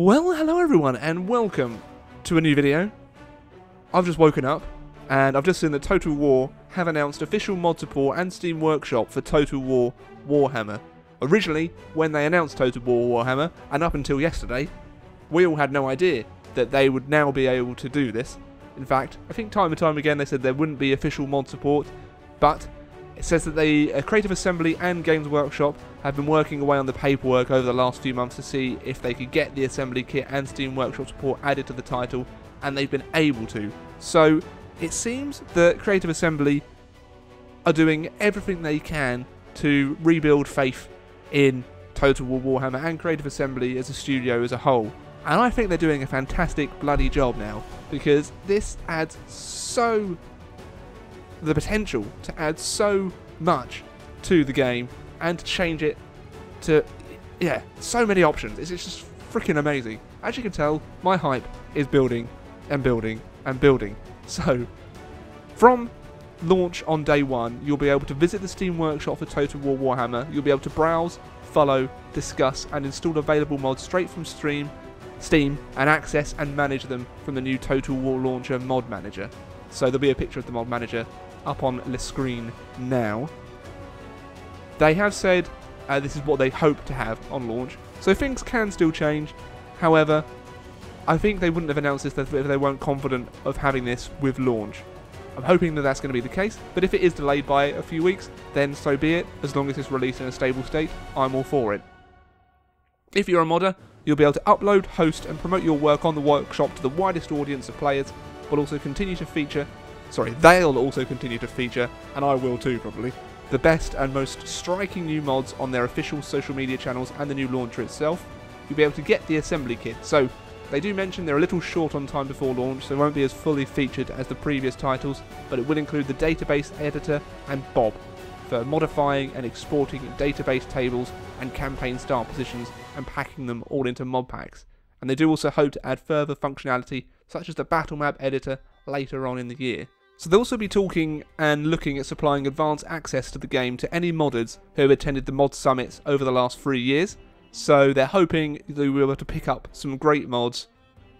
Well, hello everyone and welcome to a new video. I've just woken up and I've just seen that Total War have announced official mod support and Steam Workshop for Total War WARHAMMER. Originally, when they announced Total War WARHAMMER, and up until yesterday, we all had no idea that they would now be able to do this. In fact, I think time and time again they said there wouldn't be official mod support, but it says that the Creative Assembly and Games Workshop have been working away on the paperwork over the last few months to see if they could get the assembly kit and Steam Workshop support added to the title, and they've been able to. So it seems that Creative Assembly are doing everything they can to rebuild faith in Total War WARHAMMER and Creative Assembly as a studio as a whole. And I think they're doing a fantastic bloody job now, because this adds the potential to add so much to the game and to change it to, so many options. It's just freaking amazing. As you can tell, my hype is building and building and building. So, from launch on day one, you'll be able to visit the Steam Workshop for Total War WARHAMMER. You'll be able to browse, follow, discuss, and install available mods straight from Steam, and access and manage them from the new Total War Launcher mod manager. So there'll be a picture of the mod manager up on the screen now. They have said this is what they hope to have on launch, so things can still change. However, I think they wouldn't have announced this if they weren't confident of having this with launch. I'm hoping that that's going to be the case, but if it is delayed by a few weeks, then so be it. As long as it's released in a stable state, I'm all for it. If you're a modder, you'll be able to upload, host, and promote your work on the workshop to the widest audience of players. They'll also continue to feature, and I will too probably, the best and most striking new mods on their official social media channels and the new launcher itself. You'll be able to get the assembly kit. So they do mention they're a little short on time before launch, so they won't be as fully featured as the previous titles, but it will include the database editor and Bob for modifying and exporting database tables and campaign start positions and packing them all into mod packs. And they do also hope to add further functionality such as the battle map editor later on in the year. So they'll also be talking and looking at supplying advanced access to the game to any modders who have attended the mod summits over the last 3 years. So they're hoping they'll be able to pick up some great mods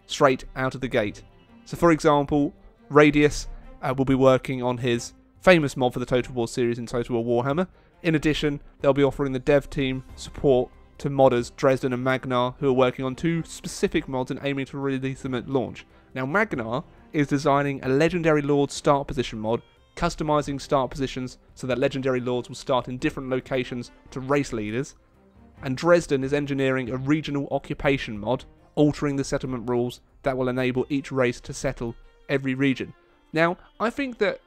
straight out of the gate. So for example, Radius will be working on his famous mod for the Total War series in Total War WARHAMMER. In addition, they'll be offering the dev team support to modders Dresden and Magnar, who are working on 2 specific mods and aiming to release them at launch. Now Magnar is designing a Legendary Lord start position mod, customizing start positions so that Legendary Lords will start in different locations to race leaders, and Dresden is engineering a regional occupation mod, altering the settlement rules that will enable each race to settle every region. Now, I think that,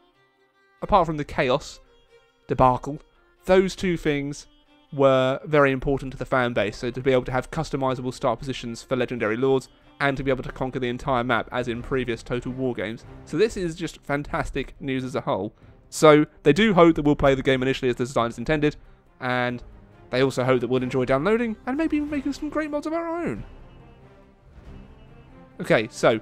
apart from the Chaos debacle, those 2 things were very important to the fan base, so to be able to have customizable start positions for Legendary Lords, and to be able to conquer the entire map as in previous Total War games. So this is just fantastic news as a whole. So they do hope that we'll play the game initially as the design is intended, and they also hope that we'll enjoy downloading and maybe making some great mods of our own. Okay, so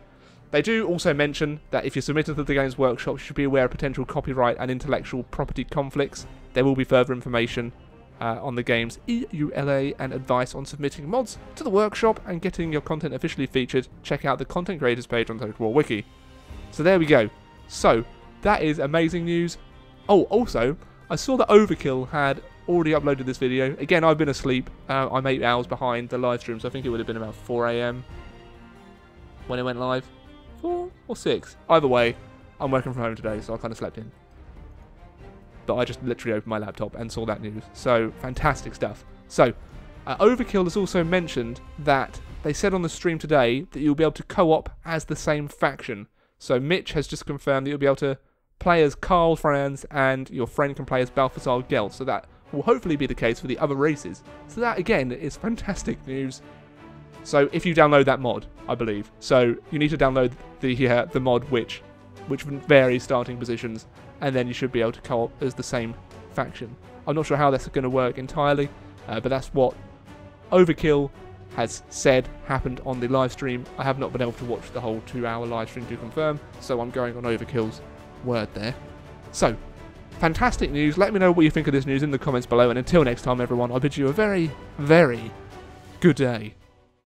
they do also mention that if you're submitted to the Games Workshop, you should be aware of potential copyright and intellectual property conflicts. There will be further information on the game's EULA and advice on submitting mods to the workshop and getting your content officially featured. Check out the content creators page on Total War Wiki. So there we go. So that is amazing news. Oh, also, I saw that Overkill had already uploaded this video. Again, I've been asleep. I'm 8 hours behind the live stream, so I think it would have been about 4 AM when it went live. 4 or 6. Either way, I'm working from home today, so I kind of slept in. But I just literally opened my laptop and saw that news. So, fantastic stuff. So, Overkill has also mentioned that they said on the stream today that you'll be able to co-op as the same faction. So, Mitch has just confirmed that you'll be able to play as Karl Franz and your friend can play as Balthasar Gelt. So that will hopefully be the case for the other races. So that, again, is fantastic news. So, if you download that mod, I believe. So, you need to download the mod which varies starting positions, and then you should be able to co-op as the same faction. I'm not sure how that's going to work entirely, but that's what Overkill has said happened on the live stream. I have not been able to watch the whole 2-hour live stream to confirm, so I'm going on Overkill's word there. So, fantastic news. Let me know what you think of this news in the comments below, and until next time everyone, I bid you a very, very good day.